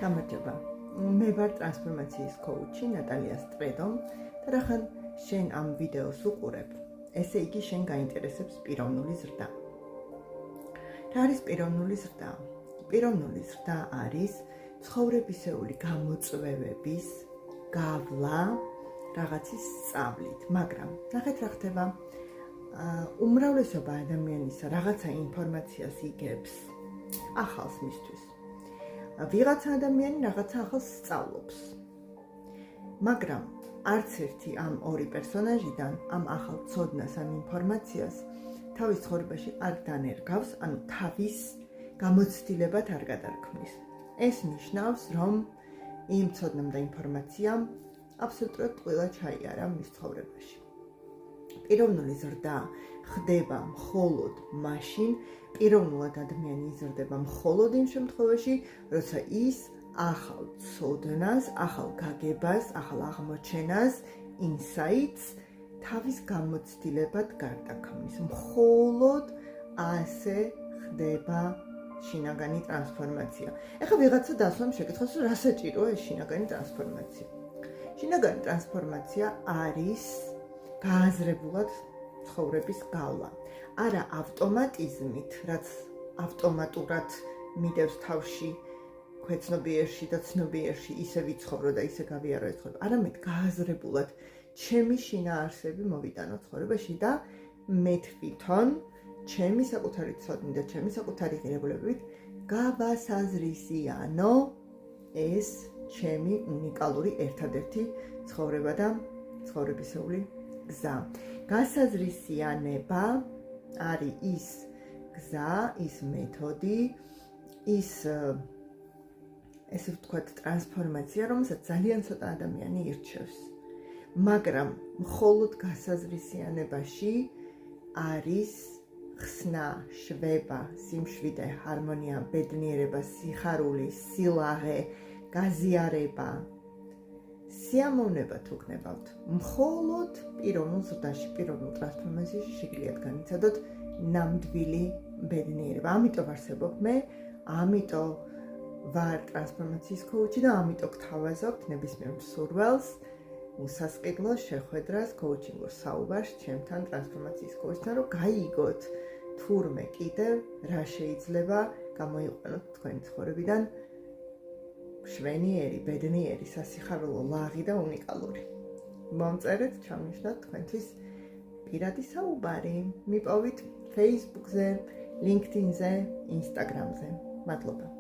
გამარჯობა. მე ვარ ტრანსფორმაციის კოუჩი ნატალია სტრედო და რახან შენ ამ ვიდეოს უყურებ, ესე იგი შენ გაინტერესებს პიროვნული ზრდა. რა არის პიროვნული ზრდა? პიროვნული ზრდა არის ცხოვრებისეული გამოწვევების გავლა რაღაცის სწავლით, მაგრამ ნახეთ რა ხდება. უმრავლესობა ადამიანისა რაღაცა ინფორმაციას იგებს ახალს მისთვის. ვიღაცა ადამიანი რაღაცა ახალს სწავლობს. მაგრამ არც ერთი ამ ორი პერსონაჟიდან ამ ახალ ცოდნას ან ინფორმაციას თავის ცხოვრებაში არ დანერგავს, ანუ თავის გამოცდილებად არ გადარქმნის. ეს ნიშნავს, რომ იმ ცოდნამ და ინფორმაციამ აბსოლუტურად ყველა ჩაიარა მის ცხოვრებაში. პიროვნული ზრდა ხდება მხოლოდ მაშინ, პიროვნულად ადამიანი იზრდება მხოლოდ იმ შემთხვევაში, როცა ის ახალ ცოდნას, ახალ გაგებას, ახალ აღმოჩენას, insights თავის გამოცდილებად გარდაქმნის. მხოლოდ ასე ხდება შინაგანი ტრანსფორმაცია. ეხლა ვიღაცა დასვამ შეკითხოს, რა საჭიროა ეს შინაგანი ტრანსფორმაცია? შინაგანი ტრანსფორმაცია არის გააზრებულად ცხოვრების გავლა. არა ავტომატიზმით, რაც ავტომატურად მიდევს თავში ქვეცნობიერში და ცნობიერში ისე ვიცხოვრო და ისე გავიარო ეს ცხოვრება. არამედ გააზრებულად ჩემი შინაარსები მოვიტანო ცხოვრებაში და მე თვითონ ჩემი საკუთარი ცოდნით და ჩემი საკუთარი ღირებულებებით გავასაზრისიანო ეს ჩემი უნიკალური ერთადერთი ცხოვრება და ცხოვრებისეული გზა. გასაზრისიანება არის ის გზა, ის მეთოდი, ის ესე ვთქვათ ტრანსფორმაცია, რომელსაც ძალიან ცოტა ადამიანი ირჩევს. მაგრამ მხოლოდ გასაზრისიანებაში არის ხსნა, შვება, სიმშვიდე, ჰარმონია, ბედნიერება, სიხარული, სილაღე, გაზიარება. სიამოვნება თუ გნებავთ, მხოლოდ პიროვნულ ზრდაში, პიროვნულ ტრანსფორმაციაში შეგიძლიათ განიცადოთ ნამდვილი ბედნიერება. ამიტომ არსებობ მე, ამიტომ ვარ ტრანსფორმაციის კოუჩი და ამიტომ გთავაზობთ ნებისმიერ მსურველს უსასყიდლო შეხვედრას, კოუჩინგურ საუბარს ჩემთან ტრანსფორმაციის კოუჩთან, რომ გაიგოთ თურმე კიდევ რა შეიძლება გამოიყვანოთ თქვენი ცხოვრებიდან შვენიერი, ბედნიერი, სასიხარულო, ლაღი და უნიკალური. მომწერეთ, ჩამონიშნოთ თქვენთვის პირადი საუბარი. მიპოვით Facebook-ზე, LinkedIn-ზე, Instagram-ზე. მადლობა.